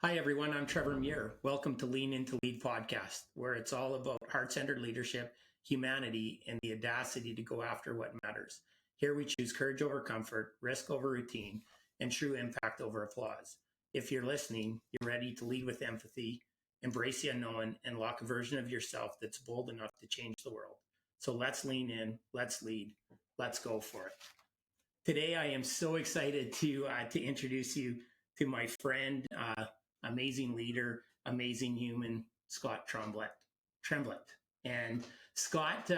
Hi, everyone. I'm Trevor Muir. Welcome to Lean Into Lead podcast, where it's all about heart-centered leadership, humanity, and the audacity to go after what matters. Here we choose courage over comfort, risk over routine, and true impact over applause. If you're listening, you're ready to lead with empathy, embrace the unknown, and lock a version of yourself that's bold enough to change the world. So let's lean in, let's lead, let's go for it. Today, I am so excited to introduce you to my friend, amazing leader, amazing human, Scott Tremblett. And Scott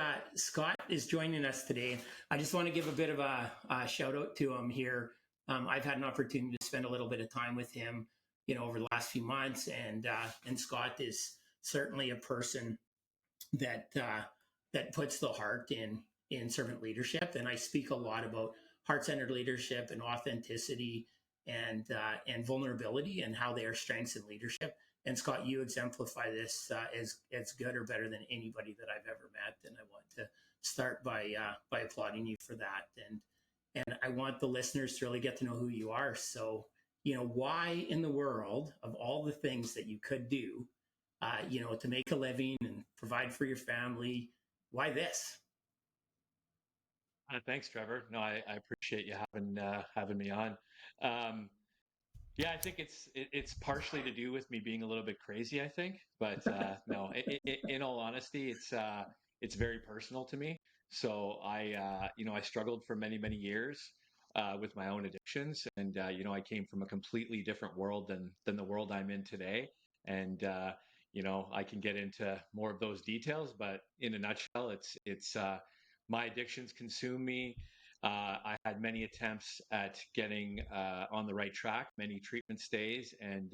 is joining us today. I just want to give a bit of a shout out to him here. I've had an opportunity to spend a little bit of time with him, over the last few months, and Scott is certainly a person that puts the heart in servant leadership. And I speak a lot about heart-centered leadership and authenticity and vulnerability and how they are strengths in leadership. And Scott, you exemplify this as good or better than anybody that I've ever met. And I want to start by applauding you for that. And I want the listeners to really get to know who you are. So, why in the world, of all the things that you could do, to make a living and provide for your family, why this? Thanks, Trevor. No, I appreciate you having me on. Yeah, I think it's partially to do with me being a little bit crazy, I think. But no, in all honesty, it's very personal to me. So I struggled for many years with my own addictions, and I came from a completely different world than the world I'm in today. And I can get into more of those details, but in a nutshell, it's my addictions consume me. I had many attempts at getting on the right track, many treatment stays, and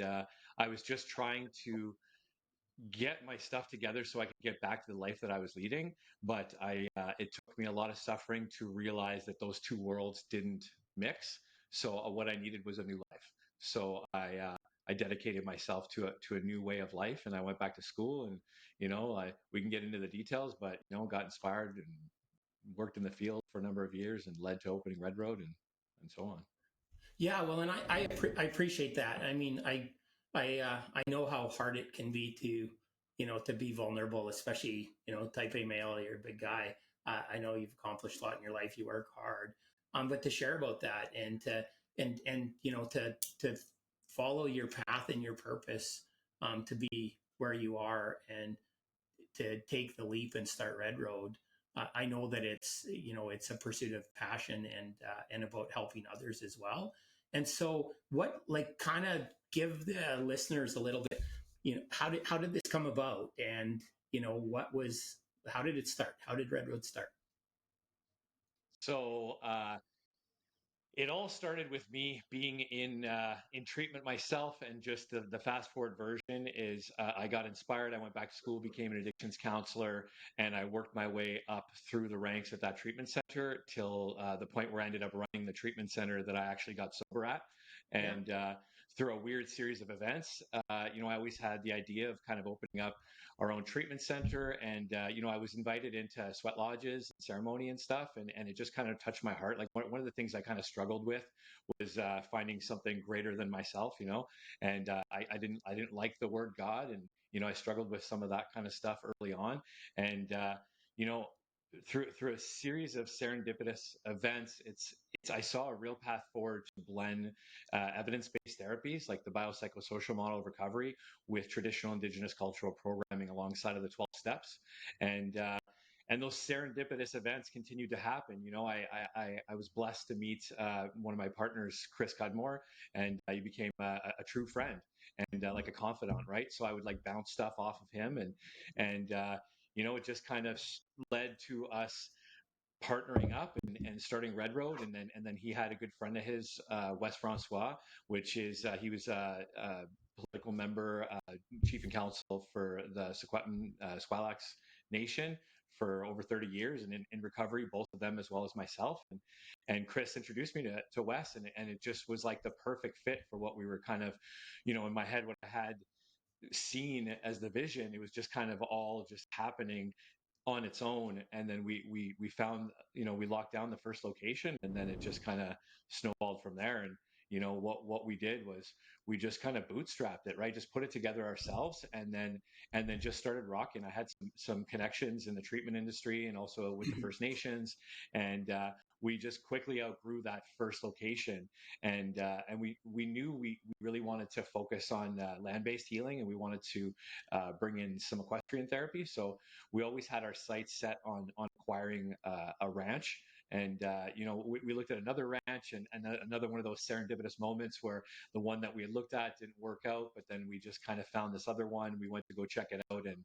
I was just trying to get my stuff together so I could get back to the life that I was leading. But it took me a lot of suffering to realize that those two worlds didn't mix. So what I needed was a new life. So I dedicated myself to a new way of life, and I went back to school. And we can get into the details, but got inspired and worked in the field for a number of years and led to opening Red Road and so on. Yeah, well, and I appreciate that. I mean, I know how hard it can be to be vulnerable, especially type A male. You're a big guy. I know you've accomplished a lot in your life. You work hard, but to share about that and to follow your path and your purpose, to be where you are and to take the leap and start Red Road. I know that it's a pursuit of passion and about helping others as well. And so, what kind of give the listeners a little bit, how did this come about, and how did it start? How did Red Road start? So it all started with me being in treatment myself, and just the fast forward version is I got inspired. I went back to school, became an addictions counselor, and I worked my way up through the ranks at that treatment center till the point where I ended up running the treatment center that I actually got sober at. And through a weird series of events, I always had the idea of kind of opening up our own treatment center. And, I was invited into sweat lodges and ceremony and stuff. And it just kind of touched my heart. Like one of the things I kind of struggled with was finding something greater than myself, and I didn't like the word God. And, I struggled with some of that kind of stuff early on. And, you know, through a series of serendipitous events, I saw a real path forward to blend evidence-based therapies like the biopsychosocial model of recovery with traditional indigenous cultural programming alongside of the 12 steps. And and those serendipitous events continued to happen. I was blessed to meet one of my partners, Chris Cudmore, and he became a true friend and like a confidant, right? So I would like bounce stuff off of him, and it just kind of led to us partnering up and starting Red Road. And then he had a good friend of his, Wes Francois, which is he was a political member, chief and council for the Secwepemc Squalax Nation for over 30 years, and in recovery, both of them as well as myself. And Chris introduced me to Wes, and it just was like the perfect fit for what we were kind of, in my head, what I had seen as the vision. It was just kind of all just happening on its own. And then we found, we locked down the first location, and then it just kind of snowballed from there. And what we did was we just kind of bootstrapped it, right? Just put it together ourselves, and then just started rocking. I had some connections in the treatment industry and also with the First Nations, and we just quickly outgrew that first location, and we knew we really wanted to focus on land-based healing, and we wanted to bring in some equestrian therapy. So we always had our sights set on acquiring a ranch. And we looked at another ranch, and another one of those serendipitous moments where the one that we had looked at didn't work out, but then we just kind of found this other one. We went to go check it out, and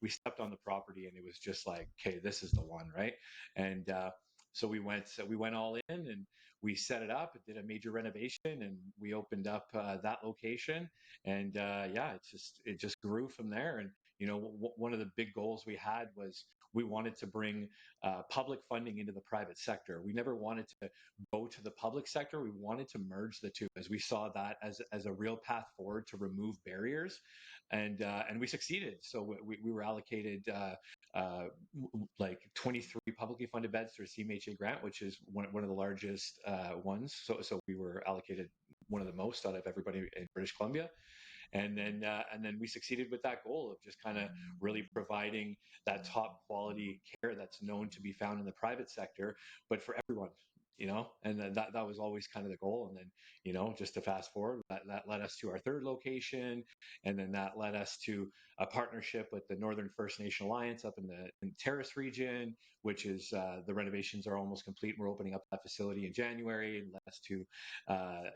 we stepped on the property, and it was just like, okay, this is the one, right? And so we went all in, and we set it up, did a major renovation, and we opened up that location. And yeah, it just grew from there. And one of the big goals we had was we wanted to bring public funding into the private sector. We never wanted to go to the public sector. We wanted to merge the two, as we saw that as a real path forward to remove barriers, and we succeeded. So we were allocated like 23 publicly funded beds through a CMHA grant, which is one of the largest ones. So we were allocated one of the most out of everybody in British Columbia. And then we succeeded with that goal of just kind of really providing that top quality care that's known to be found in the private sector, but for everyone. And then that was always kind of the goal. And then, just to fast forward, that led us to our third location, and then that led us to a partnership with the Northern First Nation Alliance up in the Terrace region, which is the renovations are almost complete. We're opening up that facility in January, and led us to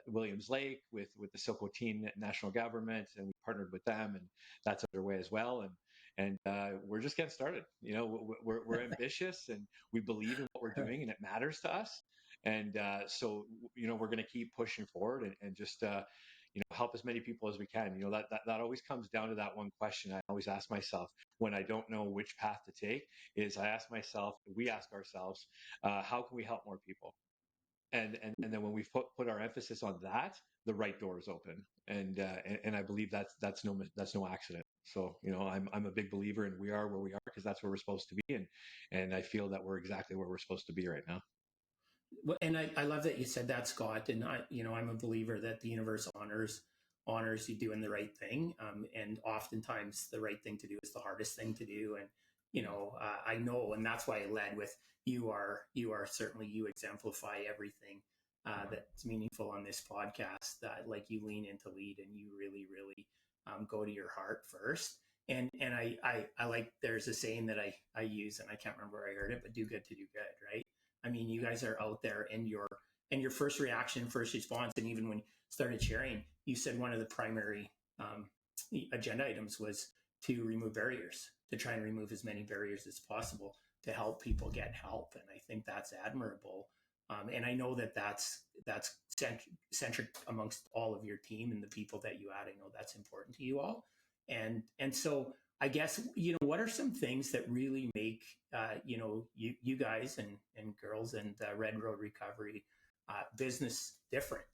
Williams Lake with the Silcotin National Government, and we partnered with them, and that's underway as well. And we're just getting started. We're ambitious, and we believe in what we're doing, and it matters to us. And so we're going to keep pushing forward, and just help as many people as we can. That always comes down to that one question I always ask myself when I don't know which path to take. Is we ask ourselves, how can we help more people? And then when we put our emphasis on that, the right doors open. And I believe that's no accident. So I'm a big believer in we are where we are because that's where we're supposed to be, and I feel that we're exactly where we're supposed to be right now. Well, and I love that you said that, Scott. And I'm a believer that the universe honors you doing the right thing. And oftentimes the right thing to do is the hardest thing to do. And I know, and that's why I led with you are certainly, you exemplify everything that's meaningful on this podcast. That like you lean into lead, and you really go to your heart first. And I like, there's a saying that I use, and I can't remember where I heard it, but do good to do good, right? I mean, you guys are out there, and your first reaction, first response, and even when you started sharing, you said one of the primary agenda items was to remove barriers, to try and remove as many barriers as possible to help people get help. And I think that's admirable. And I know that's centric amongst all of your team and the people that you add. I know that's important to you all. And so I guess, what are some things that really make, you guys and girls and Red Road Recovery business different?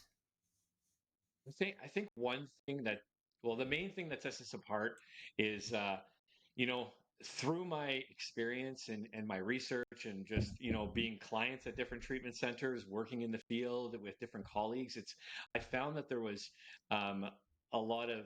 I think one thing the main thing that sets us apart is, through my experience and my research, and just, being clients at different treatment centers, working in the field with different colleagues, I found that there was a lot of,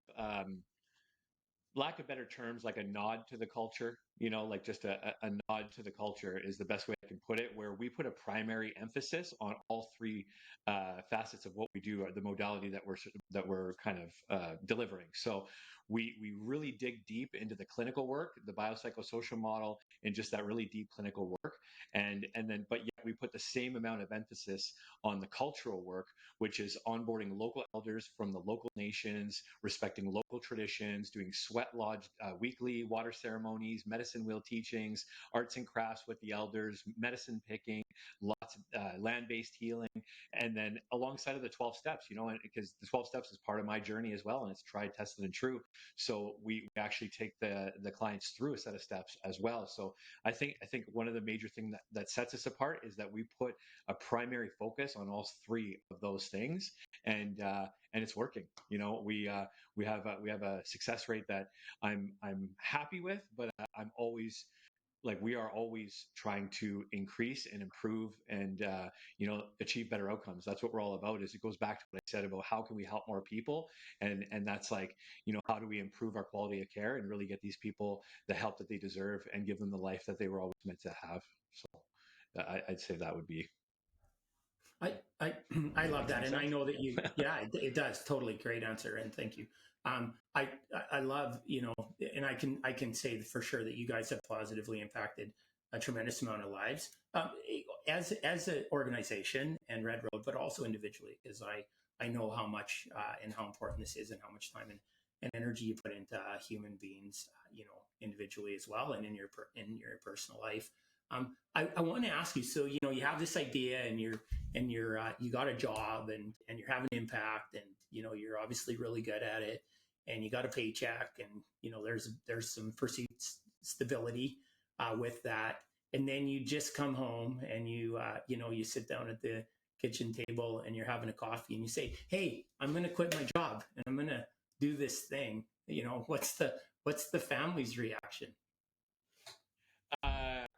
lack of better terms, like a nod to the culture, like just a nod to the culture is the best way I can put it, where we put a primary emphasis on all three facets of what we do, the modality that we're kind of delivering. So we really dig deep into the clinical work, the biopsychosocial model, and just that really deep clinical work. But yet we put the same amount of emphasis on the cultural work, which is onboarding local elders from the local nations, respecting local traditions, doing sweat lodge weekly water ceremonies, medicine wheel teachings, arts and crafts with the elders, medicine picking, lots of land-based healing, and then alongside of the 12 steps, because the 12 steps is part of my journey as well, and it's tried, tested, and true. So we actually take the clients through a set of steps as well. So I think one of the major things that sets us apart is that we put a primary focus on all three of those things, and it's working. We have a success rate that I'm happy with, but I'm always like we are always trying to increase and improve and achieve better outcomes. That's what we're all about. Is it goes back to what I said about how can we help more people, and that's like, how do we improve our quality of care and really get these people the help that they deserve and give them the life that they were always meant to have. So I'd say that would be. I I I Does that love make that, and I sense? know that you. Yeah, it does. Totally great answer, and thank you. I love, and I can say for sure that you guys have positively impacted a tremendous amount of lives, as an organization and Red Road, but also individually, because I know how much and how important this is, and how much time and energy you put into human beings, individually as well, and in your personal life. I want to ask you. So you have this idea, and you got a job, and you're having impact, and you're obviously really good at it, and you got a paycheck, and there's some perceived stability with that, and then you just come home, and you sit down at the kitchen table, and you're having a coffee, and you say, hey, I'm going to quit my job, and I'm going to do this thing. What's the family's reaction?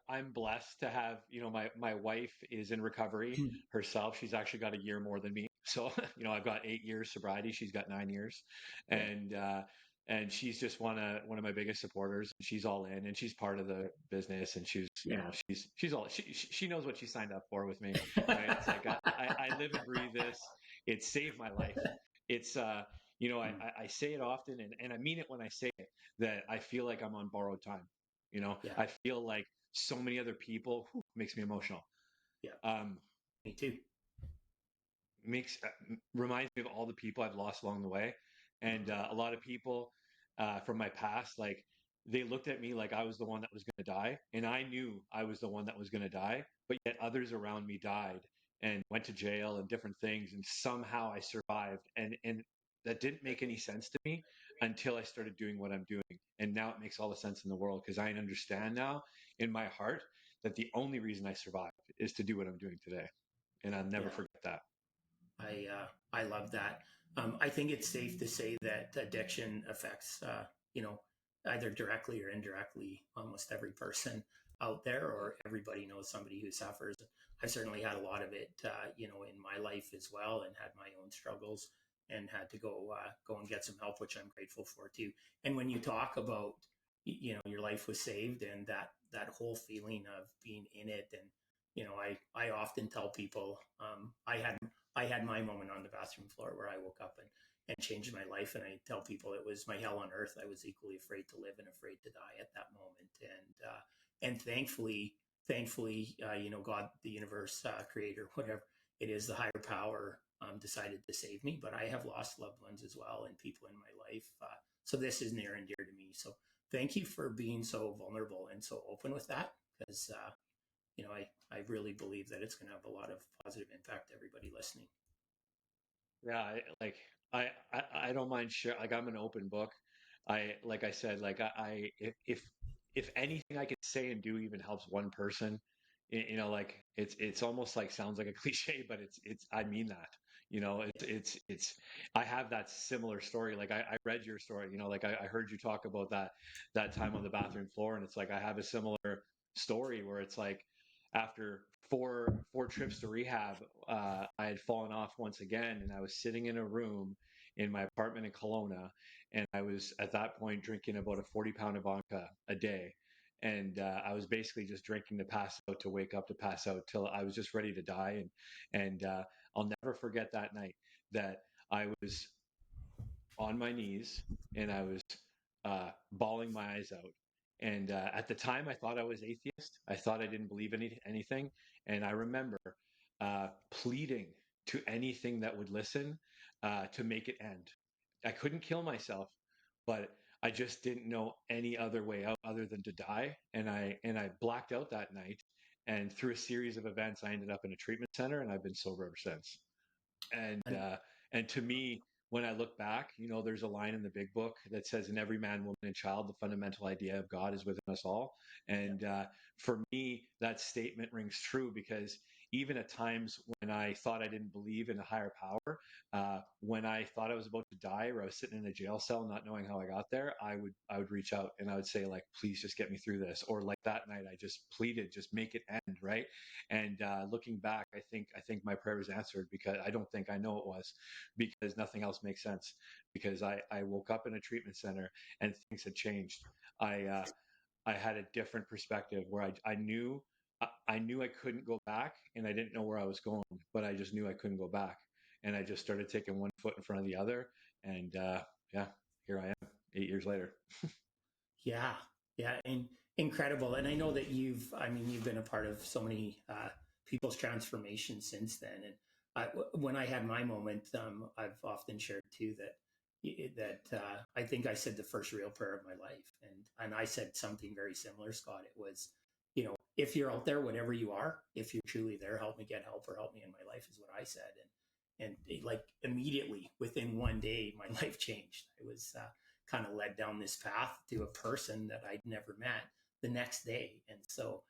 I'm blessed to have, my wife is in recovery herself. She's actually got a year more than me. So, I've got 8 years sobriety. She's got 9 years, Yeah. and she's just one of my biggest supporters. She's all in, and she's part of the business, and Yeah. she's all, she knows what she signed up for with me, right? It's like, I live and breathe this. It saved my life. It's, I say it often, and I mean it when I say it, that I feel like I'm on borrowed time. Yeah. I feel like so many other people, makes me emotional. Yeah. Um, Me too. makes Reminds me of all the people I've lost along the way, and a lot of people from my past, like they looked at me like I was the one that was going to die, and I knew I was the one that was going to die, but yet others around me died and went to jail and different things, and somehow I survived, and that didn't make any sense to me until I started doing what I'm doing, and now it makes all the sense in the world because I understand now in my heart that the only reason I survived is to do what I'm doing today, and I'll never Yeah. forget that. I love that. I think it's safe to say that addiction affects, either directly or indirectly, almost every person out there, or everybody knows somebody who suffers. I've certainly had a lot of it, in my life as well, and had my own struggles, and had to go and get some help, which I'm grateful for too. And when you talk about, your life was saved, and that whole feeling of being in it, and I often tell people, I had my moment on the bathroom floor where I woke up and changed my life. And I tell people it was my hell on earth. I was equally afraid to live and afraid to die at that moment. And thankfully, God, the universe, creator, whatever it is, the higher power, decided to save me. But I have lost loved ones as well, and people in my life. So this is near and dear to me. So thank you for being so vulnerable and so open with that, because I really believe that it's going to have a lot of positive impact to everybody listening. Yeah, I don't mind share. Like I'm an open book. Like I said, like if anything I could say and do even helps one person, like it's almost like sounds like a cliche, but it's I mean that. It's I have that similar story. Like I read your story. Like I heard you talk about that time on the bathroom floor, and it's like I have a similar story where it's like after four trips to rehab, I had fallen off once again, and I was sitting in a room in my apartment in Kelowna, and I was at that point drinking about a 40-pound vodka a day, and I was basically just drinking to pass out, to wake up, to pass out, till I was just ready to die, and I'll never forget that night that I was on my knees and I was bawling my eyes out. And at the time, I thought I was atheist. I thought I didn't believe anything. And I remember pleading to anything that would listen to make it end. I couldn't kill myself, but I just didn't know any other way out other than to die. And I blacked out that night. And through a series of events, I ended up in a treatment center, and I've been sober ever since. And And and to me, when I look back, there's a line in the big book that says, "In every man, woman, and child, the fundamental idea of God is within us all." yeah, And for me, that statement rings true because even at times when I thought I didn't believe in a higher power, when I thought I was about to die or I was sitting in a jail cell not knowing how I got there, I would reach out and I would say, like, please just get me through this. Or like that night I just pleaded, just make it end, right? And looking back, I think my prayer was answered, because I don't think, I know it was, because nothing else makes sense. Because I woke up in a treatment center and things had changed. I I had a different perspective where I knew I couldn't go back, and I didn't know where I was going, but I just knew I couldn't go back, and I just started taking one foot in front of the other, and yeah, here I am 8 years later. Yeah, yeah, and incredible. And I know that you've been a part of so many people's transformation since then. And when I had my moment, I've often shared too that I think I said the first real prayer of my life, and I said something very similar, Scott. It was, if you're out there, whatever you are, if you're truly there, help me get help or help me in my life, is what I said. And like immediately within one day, my life changed. I was kind of led down this path to a person that I'd never met the next day. And so,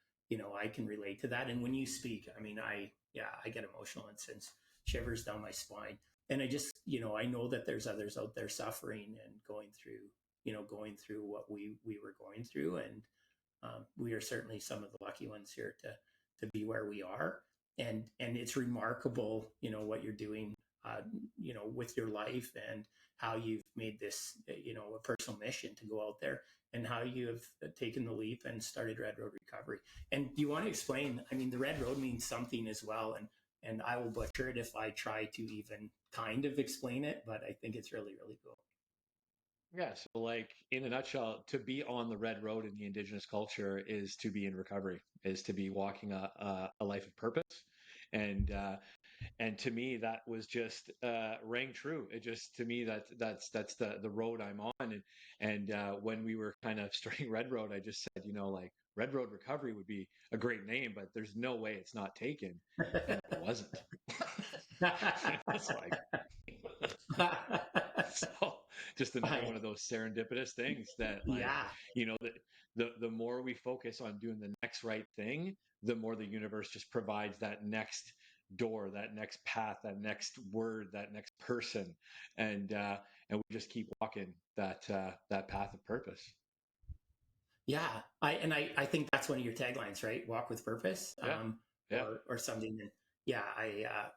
I can relate to that. And when you speak, I mean, I get emotional and sends shivers down my spine. And I just, I know that there's others out there suffering and going through what we were going through. And we are certainly some of the lucky ones here to be where we are. And it's remarkable, what you're doing, with your life, and how you've made this, a personal mission to go out there, and how you have taken the leap and started Red Road Recovery. And do you want to explain? I mean, the Red Road means something as well, and I will butcher it if I try to even kind of explain it, but I think it's really, really cool. Yeah, so like in a nutshell, to be on the red road in the indigenous culture is to be in recovery, is to be walking a life of purpose, and and to me that was just rang true. It just, to me, that's the road I'm on. And when we were kind of starting Red Road, I just said, like, Red Road Recovery would be a great name, but there's no way it's not taken. And it wasn't. It's like, so just another one of those serendipitous things that, like, Yeah. that the more we focus on doing the next right thing, the more the universe just provides that next door, that next path, that next word, that next person, and we just keep walking that path of purpose. Yeah, I think that's one of your taglines, right? Walk with purpose, Yeah, yeah. or something. And yeah,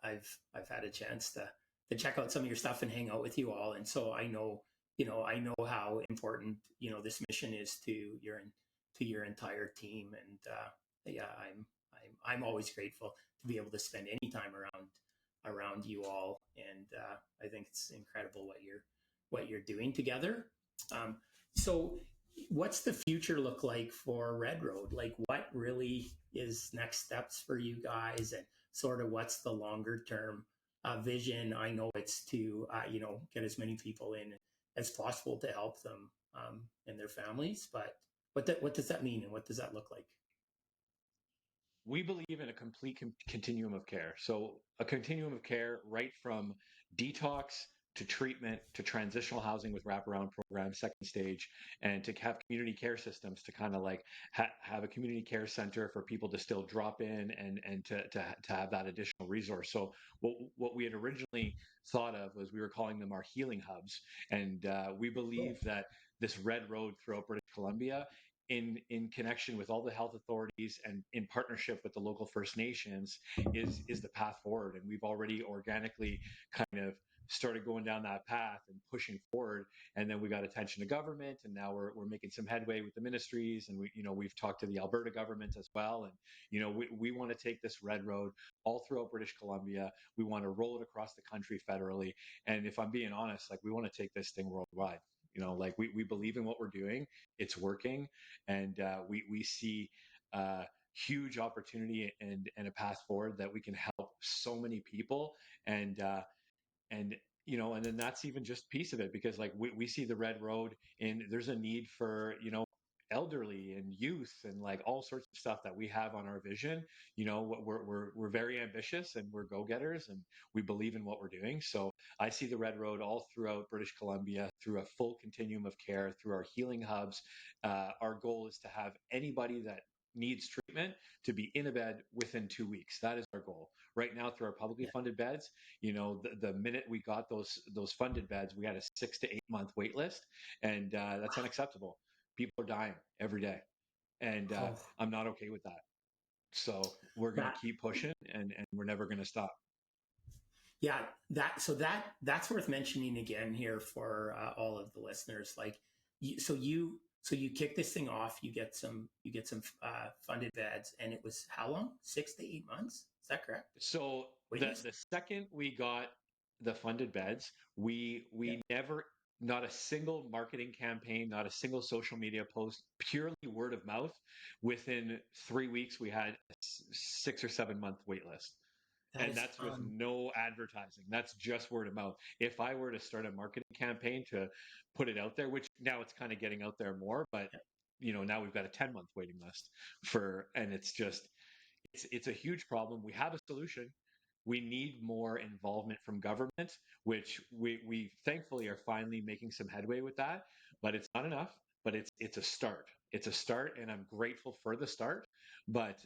I've had a chance to check out some of your stuff and hang out with you all, and so I know how important this mission is to your entire team. And yeah, I'm always grateful to be able to spend any time around you all. And I think it's incredible what you're doing together. So what's the future look like for Red Road? Like, what really is next steps for you guys, and sort of what's the longer term vision? I know it's to get as many people in as possible to help them and their families, but what does that mean, and what does that look like? We believe in a complete continuum of care. So a continuum of care, right from detox to treatment to transitional housing with wraparound programs, second stage, and to have community care systems to kind of like have a community care center for people to still drop in and to have that additional resource. So what we had originally thought of was, we were calling them our healing hubs, and we believe Cool. that this red road throughout British Columbia, in connection with all the health authorities and in partnership with the local First Nations, is the path forward. And we've already organically kind of started going down that path and pushing forward. And then we got attention to government, and now we're making some headway with the ministries, and we've talked to the Alberta government as well. And we want to take this red road all throughout British Columbia. We want to roll it across the country federally. And if I'm being honest, like, we want to take this thing worldwide. Like, we believe in what we're doing. It's working, and we see huge opportunity and a path forward that we can help so many people. And and and then that's even just a piece of it, because like we see the red road, and there's a need for elderly and youth and like all sorts of stuff that we have on our vision. We're very ambitious, and we're go-getters, and we believe in what we're doing. So I see the red road all throughout British Columbia, through a full continuum of care, through our healing hubs. Our goal is to have anybody that needs treatment to be in a bed within 2 weeks. That is our goal. Right now, through our publicly Yeah. funded beds, the minute we got those funded beds, we had a 6 to 8 month wait list, and that's unacceptable. People are dying every day, and Oh, I'm not okay with that. So we're going to that keep pushing, and we're never going to stop. yeah, that's worth mentioning again here for all of the listeners. Like, so you kick this thing off. You get some funded beds, and it was how long? 6 to 8 months. Is that correct? So Wait the list. the second we got the funded beds, we never, not a single marketing campaign, not a single social media post, purely word of mouth. Within 3 weeks, we had a 6 or 7 month wait list. That And is that's with no advertising. That's just word of mouth. If I were to start a marketing campaign to put it out there, which now it's kind of getting out there more, but now we've got a 10-month waiting list and it's just, it's a huge problem. We have a solution. We need more involvement from government, which we thankfully are finally making some headway with that, but it's not enough. But it's a start. It's a start, and I'm grateful for the start. But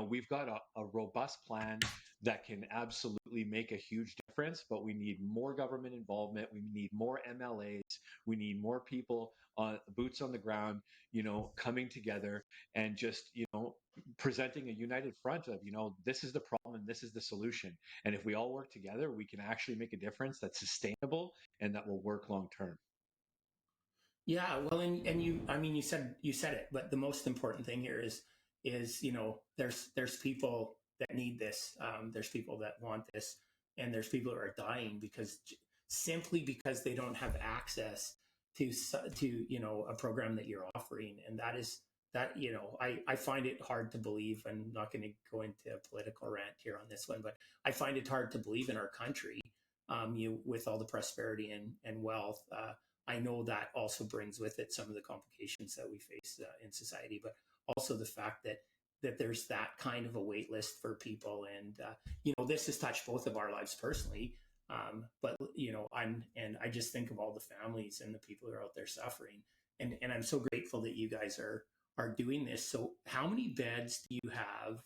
we've got a robust plan that can absolutely make a huge difference. But we need more government involvement. We need more MLAs. We need more people on boots on the ground. Coming together and just presenting a united front of, this is the problem and this is the solution. And if we all work together, we can actually make a difference that's sustainable and that will work long term. Yeah, well, and I mean, you said it, but the most important thing here is there's people that need this. There's people that want this, and there's people who are dying simply because they don't have access to a program that you're offering, and I find it hard to believe. I'm not going to go into a political rant here on this one, but I find it hard to believe in our country, with all the prosperity and wealth. I know that also brings with it some of the complications that we face in society, but also the fact that there's that kind of a wait list for people, and this has touched both of our lives personally. But I just think of all the families and the people who are out there suffering, and I'm so grateful that you guys are doing this. So, how many beds do you have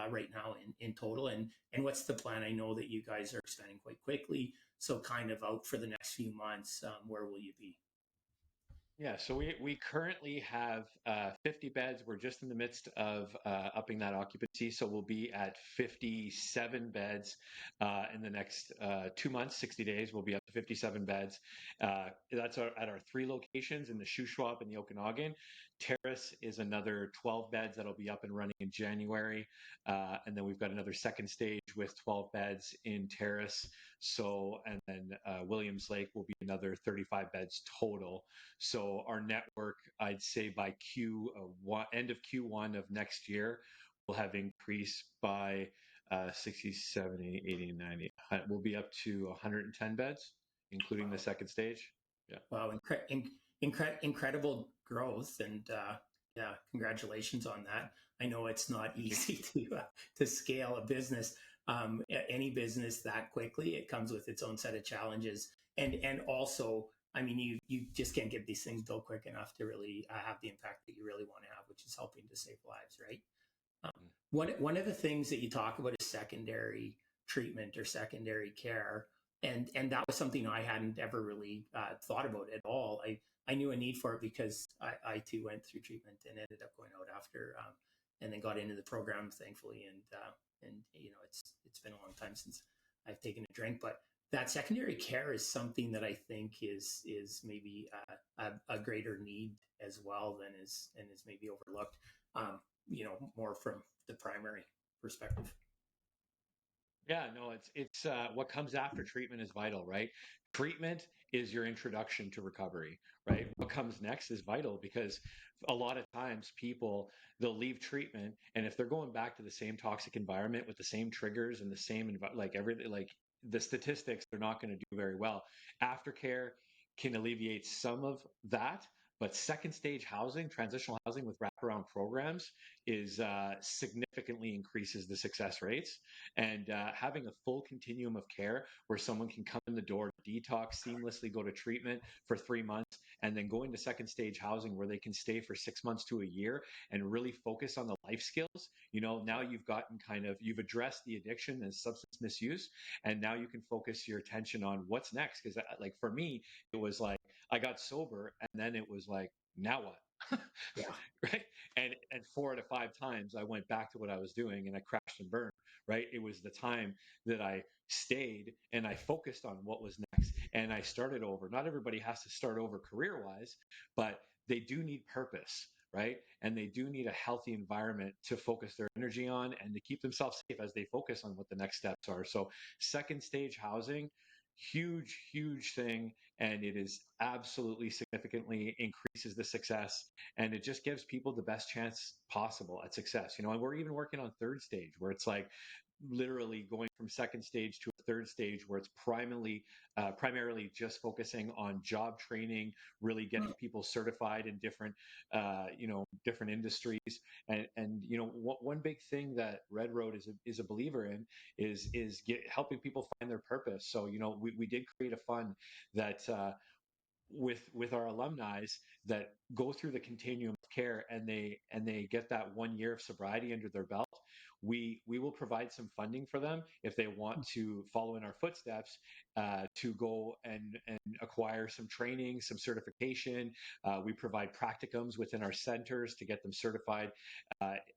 right now in total, and what's the plan? I know that you guys are expanding quite quickly. So kind of out for the next few months, where will you be? Yeah, so we currently have 50 beds. We're just in the midst of upping that occupancy. So we'll be at 57 beds in the next 2 months, 60 days. We'll be up to 57 beds. That's at our three locations in the Shuswap and the Okanagan. Terrace is another 12 beds that'll be up and running in January. And then we've got another second stage with 12 beds in Terrace. So, and then Williams Lake will be another 35 beds total. So our network, I'd say by end of Q1 of next year, will have increased by 60, 70, 80, 90. We'll be up to 110 beds, including the Wow. second stage. Yeah. Wow, incredible growth, and yeah, congratulations on that. I know it's not Thank you. easy to scale a business, any business that quickly. It comes with its own set of challenges, and also, I mean, you just can't get these things built quick enough to really have the impact that you really want to have, which is helping to save lives, right? Um, one of the things that you talk about is secondary treatment or secondary care, and that was something I hadn't ever really thought about at all. I knew a need for it because I too went through treatment and ended up going out after, and then got into the program, thankfully, and it's been a long time since I've taken a drink, but that secondary care is something that I think is maybe a greater need as well than is maybe overlooked. More from the primary perspective. Yeah, no, it's what comes after treatment is vital, right? Treatment is your introduction to recovery, right? What comes next is vital because a lot of times people, they'll leave treatment, and if they're going back to the same toxic environment with the same triggers and the same like everything, like the statistics, they're not going to do very well. Aftercare can alleviate some of that, but second stage housing, transitional housing with wraparound programs is significantly increases the success rates. And having a full continuum of care where someone can come in the door, detox, seamlessly go to treatment for 3 months, and then go into second stage housing where they can stay for 6 months to a year and really focus on the life skills. Now you've addressed the addiction and substance misuse, and now you can focus your attention on what's next. Because like for me, it was like I got sober, and then it was like, now what? Yeah. Right. And 4 to 5 times I went back to what I was doing and I crashed and burned. Right. It was the time that I stayed and I focused on what was next and I started over. Not everybody has to start over career wise, but they do need purpose. Right. And they do need a healthy environment to focus their energy on and to keep themselves safe as they focus on what the next steps are. So second stage housing, huge thing, and it is absolutely significantly increases the success, and it just gives people the best chance possible at success. And we're even working on third stage where it's like literally going from second stage to a third stage where it's primarily just focusing on job training, really getting people certified in different industries. And one big thing that Red Road is a believer in is helping people find their purpose. So we did create a fund that with our alumni that go through the continuum of care, and they get that 1 year of sobriety under their belt. We will provide some funding for them if they want to follow in our footsteps, to go and acquire some training, some certification. We provide practicums within our centers to get them certified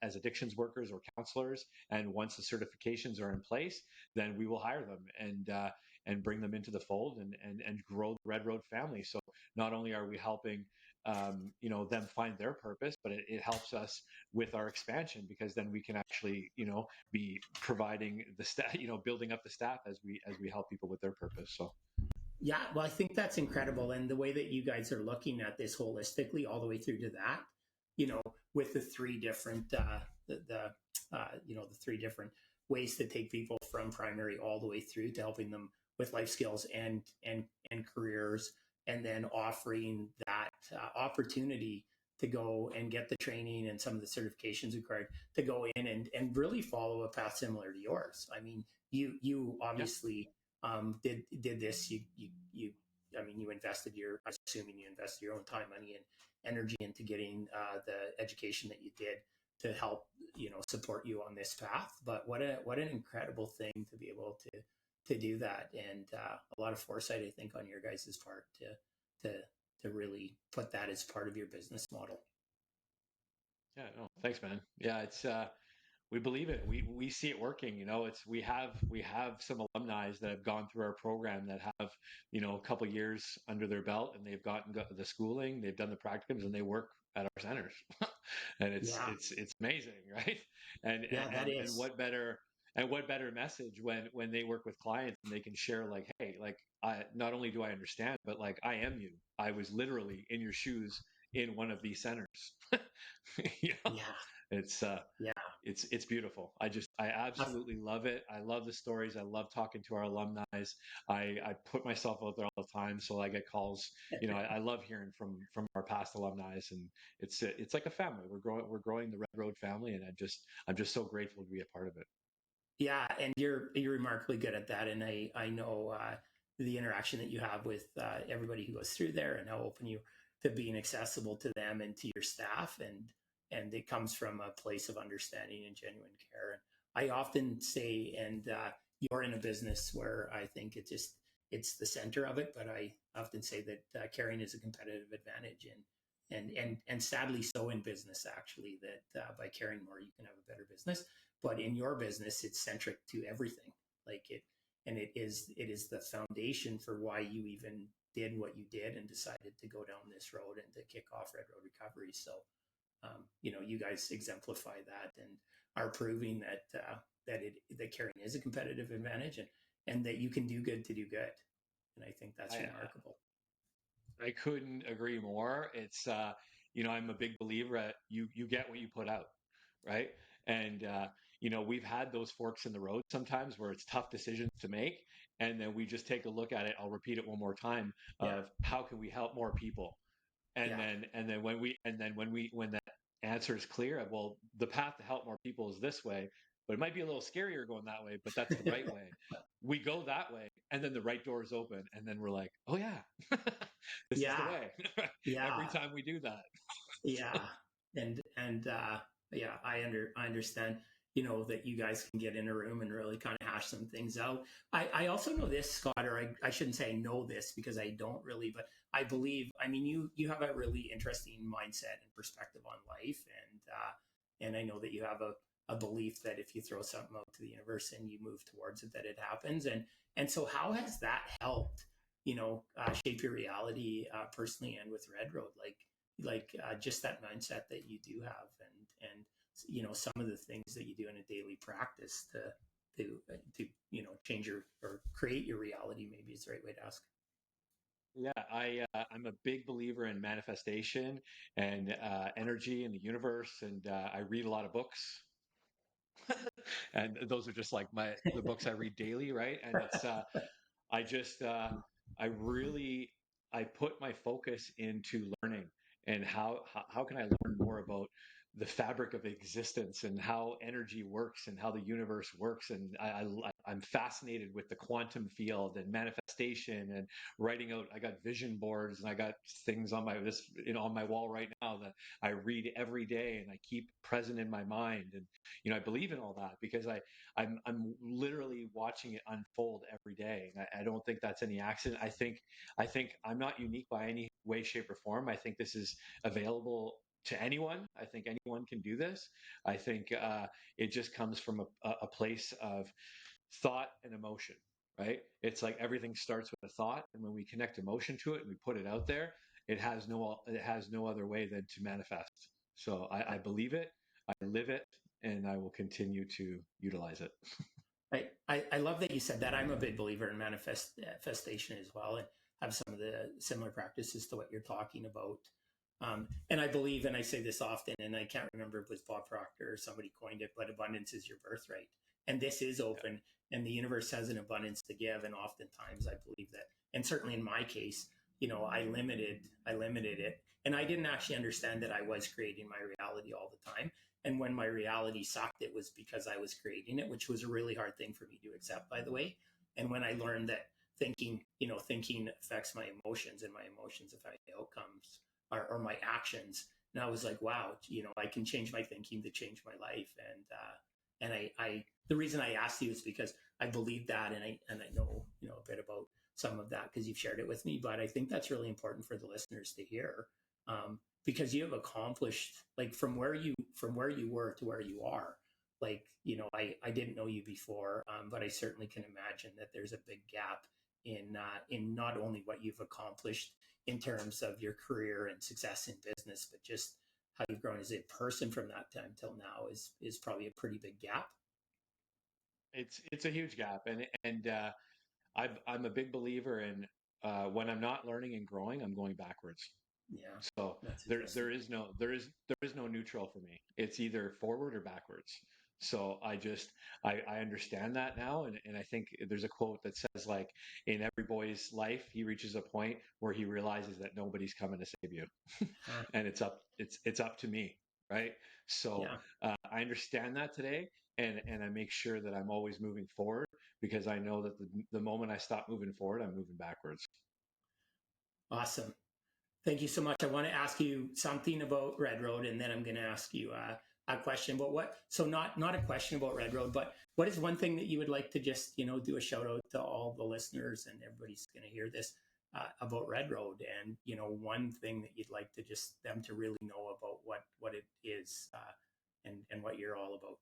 as addictions workers or counselors. And once the certifications are in place, then we will hire them and bring them into the fold and grow the Red Road family. So not only are we helping them find their purpose, but it helps us with our expansion, because then we can actually be providing the staff, building up the staff as we help people with their purpose. So Yeah, well, I think that's incredible, and the way that you guys are looking at this holistically, all the way through to that, with the three different the three different ways to take people from primary all the way through to helping them with life skills and careers, and then offering that opportunity to go and get the training and some of the certifications required to go in and really follow a path similar to yours. I mean, you obviously did this. You invested I'm assuming you invested your own time, money, and energy into getting the education that you did to help support you on this path. But what an incredible thing to be able to do that, and a lot of foresight, I think, on your guys' part to really put that as part of your business model. yeah, no, thanks, man. Yeah, it's we believe it. We see it working. We have some alumni that have gone through our program that have a couple years under their belt, and they've got the schooling, they've done the practicums, and they work at our centers. And it's Yeah, it's amazing, right? And yeah, that and is. what better message when they work with clients and they can share, like, hey, like, I not only do I understand, but like, I am you. I was literally in your shoes in one of these centers. you know, Yeah, it's yeah. it's beautiful. I absolutely love it. I love the stories. I love talking to our alumni. I put myself out there all the time, so I get calls. I love hearing from our past alumni, and it's like a family. We're growing the Red Road family, and I'm just so grateful to be a part of it. Yeah, and you're remarkably good at that, and I know the interaction that you have with everybody who goes through there, and how open you to being accessible to them and to your staff, and it comes from a place of understanding and genuine care. And I often say, and you're in a business where I think it's the center of it, but I often say that caring is a competitive advantage, and sadly so in business, actually, that by caring more you can have a better business. But in your business, it's centric to everything. Like it, and it is the foundation for why you even did what you did and decided to go down this road and to kick off Red Road Recovery. So you guys exemplify that and are proving that caring is a competitive advantage, and that you can do good to do good. And I think that's I remarkable. I couldn't agree more. It's I'm a big believer at you get what you put out, right? And we've had those forks in the road sometimes where it's tough decisions to make, and then we just take a look at it. I'll repeat it one more time Yeah, of how can we help more people, and yeah, then when that answer is clear, well, the path to help more people is this way, but it might be a little scarier going that way, but that's the right way. We go that way, and then the right door is open, and then we're like, oh yeah, this is the Yeah. way. Every Yeah. time we do that. Yeah. And yeah, I understand, that you guys can get in a room and really kind of hash some things out. I also know this, Scott, or I shouldn't say I know this because I don't really, but I believe, I mean, you have a really interesting mindset and perspective on life. And I know that you have a belief that if you throw something out to the universe and you move towards it, that it happens. And so how has that helped, shape your reality, personally and with Red Road? Just that mindset that you do have, and some of the things that you do in a daily practice to change your or create your reality, maybe is the right way to ask. Yeah, I'm a big believer in manifestation and energy in the universe, and I read a lot of books, and those are just like the books I read daily, right? And it's I just I really I put my focus into learning and how can I learn more about the fabric of existence and how energy works and how the universe works. And I'm fascinated with the quantum field and manifestation and writing out. I got vision boards and I got things on on my wall right now that I read every day and I keep present in my mind. And I believe in all that because I'm literally watching it unfold every day. And I don't think that's any accident. I think I'm not unique by any way, shape, or form. I think this is available to anyone. I think anyone can do this. I think it just comes from a place of thought and emotion, right? It's like everything starts with a thought, and when we connect emotion to it and we put it out there, it has no other way than to manifest. So I believe it, I live it, and I will continue to utilize it. I love that you said that. I'm a big believer in manifestation as well, and have some of the similar practices to what you're talking about. And I believe, and I say this often, and I can't remember if it was Bob Proctor or somebody coined it, but abundance is your birthright. And this is open, and the universe has an abundance to give. And oftentimes I believe that, and certainly in my case, I limited it. And I didn't actually understand that I was creating my reality all the time. And when my reality sucked, it was because I was creating it, which was a really hard thing for me to accept, by the way. And when I learned that thinking affects my emotions and my emotions affect the outcomes, or my actions. And I was like, wow, I can change my thinking to change my life. And the reason I asked you is because I believe that, and I know, a bit about some of that because you've shared it with me. But I think that's really important for the listeners to hear, because you have accomplished, like, from where you were to where you are. Like, I didn't know you before, but I certainly can imagine that there's a big gap in not only what you've accomplished in terms of your career and success in business, but just how you've grown as a person from that time till now is probably a pretty big gap. It's a huge gap, and I'm a big believer in when I'm not learning and growing, I'm going backwards. Yeah, So that's there interesting. there is no there is no neutral for me. It's either forward or backwards. So I understand that now, and I think there's a quote that says, like, in every boy's life he reaches a point where he realizes that nobody's coming to save you, Huh. and it's up to me, right? So Yeah, I understand that today, and I make sure that I'm always moving forward because I know that the moment I stop moving forward, I'm moving backwards. awesome. Thank you so much. I want to ask you something about Red Road, and then I'm going to ask you a question. But so not a question about Red Road, but what is one thing that you would like to just, do a shout out to all the listeners, and everybody's going to hear this, about Red Road, and, one thing that you'd like to just them to really know about what it is, and what you're all about.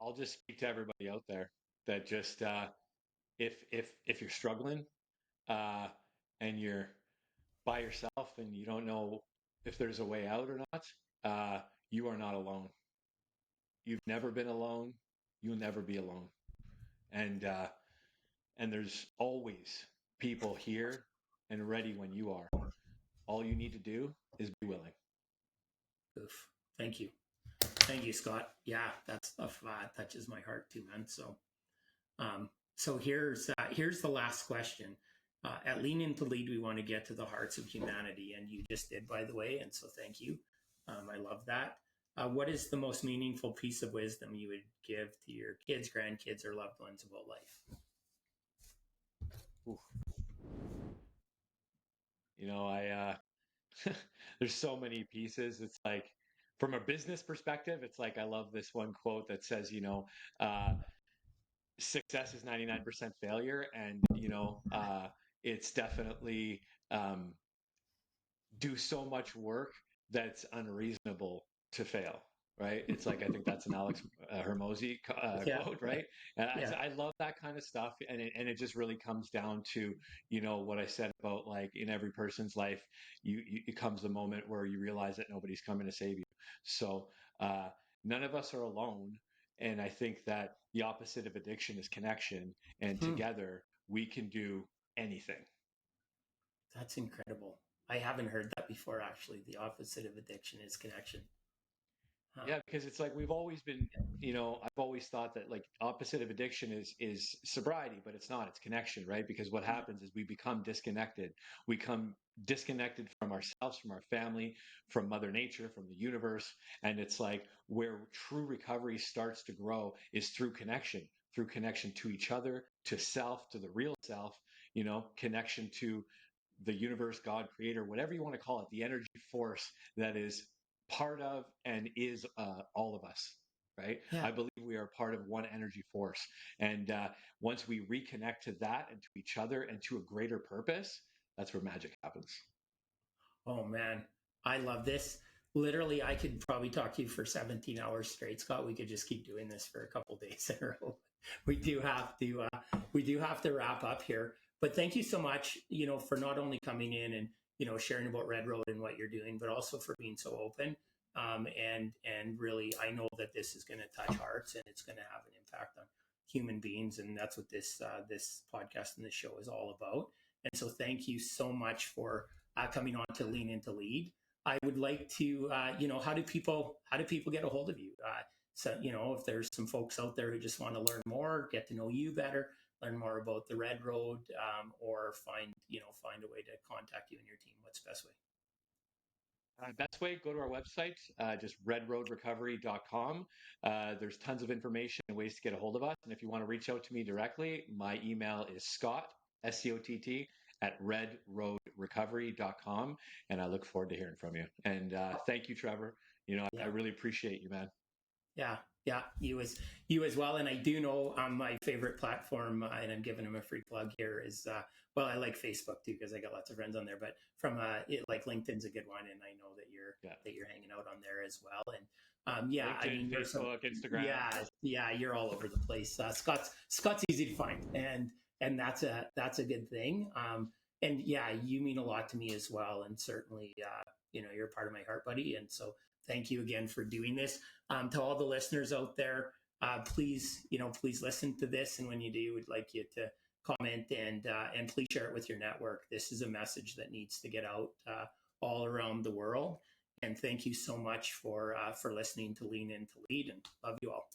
I'll just speak to everybody out there that just if you're struggling uh, and you're by yourself and you don't know if there's a way out or not, you are not alone. You've never been alone. You'll never be alone. And and there's always people here and ready when you are. All you need to do is be willing. Oof. Thank you. Thank you, Scott. Yeah, that stuff touches my heart too, man. Um, so here's the last question. At Lean Into Lead, we want to get to the hearts of humanity, and you just did, by the way, and so thank you. I love that. What is the most meaningful piece of wisdom you would give to your kids, grandkids, or loved ones about life? Ooh. I there's so many pieces. It's like from a business perspective, it's like I love this one quote that says, uh, success is 99% failure, and it's definitely um, do so much work that's unreasonable to fail. Right? It's like I think that's an Alex Hermosi Yeah, quote, right? And yeah, I love that kind of stuff, and it just really comes down to what I said about like in every person's life, it comes a moment where you realize that nobody's coming to save you. So uh, none of us are alone, and I think that the opposite of addiction is connection, and hmm, together we can do anything. that's incredible. I haven't heard that before. Actually, the opposite of addiction is connection. Huh. Yeah, because it's like we've always been, I've always thought that like opposite of addiction is sobriety, but it's not, it's connection, right? Because what Yeah, happens is we become disconnected. We become disconnected from ourselves, from our family, from Mother Nature, from the universe. And it's like where true recovery starts to grow is through connection to each other, to self, to the real self, connection to the universe, God, creator, whatever you want to call it, the energy force that is part of and is all of us, right? yeah. I believe we are part of one energy force. And once we reconnect to that and to each other and to a greater purpose, that's where magic happens. Oh man, I love this. Literally, I could probably talk to you for 17 hours straight, Scott. We could just keep doing this for a couple days in a row. We do have to, we do have to wrap up here. But thank you so much, for not only coming in and sharing about Red Road and what you're doing, but also for being so open. And really, I know that this is going to touch hearts and it's going to have an impact on human beings, and that's what this podcast and this show is all about. And so, thank you so much for coming on to Lean Into Lead. I would like to, how do people get a hold of you? So, if there's some folks out there who just want to learn more, get to know you better, learn more about the Red Road, or find a way to contact you and your team, what's the best way? Best way, go to our website, just redroadrecovery.com. There's tons of information and ways to get a hold of us. And if you want to reach out to me directly, my email is Scott, SCOTT, at redroadrecovery.com. And I look forward to hearing from you. And thank you, Trevor. I Yeah. really appreciate you, man. Yeah, yeah, you as well. And I do know my favorite platform, and I'm giving them a free plug here, is well, I like Facebook too because I got lots of friends on there. But from like LinkedIn's a good one, and I know that you're Yeah. hanging out on there as well. And yeah, I LinkedIn, mean, there's some, Facebook, Instagram. yeah, you're all over the place. Scott's easy to find, and that's a good thing. And yeah, you mean a lot to me as well, and certainly, you're part of my heart, buddy. And so, thank you again for doing this. To all the listeners out there, please listen to this, and when you do, we'd like you to comment and please share it with your network. This is a message that needs to get out all around the world. And thank you so much for listening to Lean In to Lead, and love you all.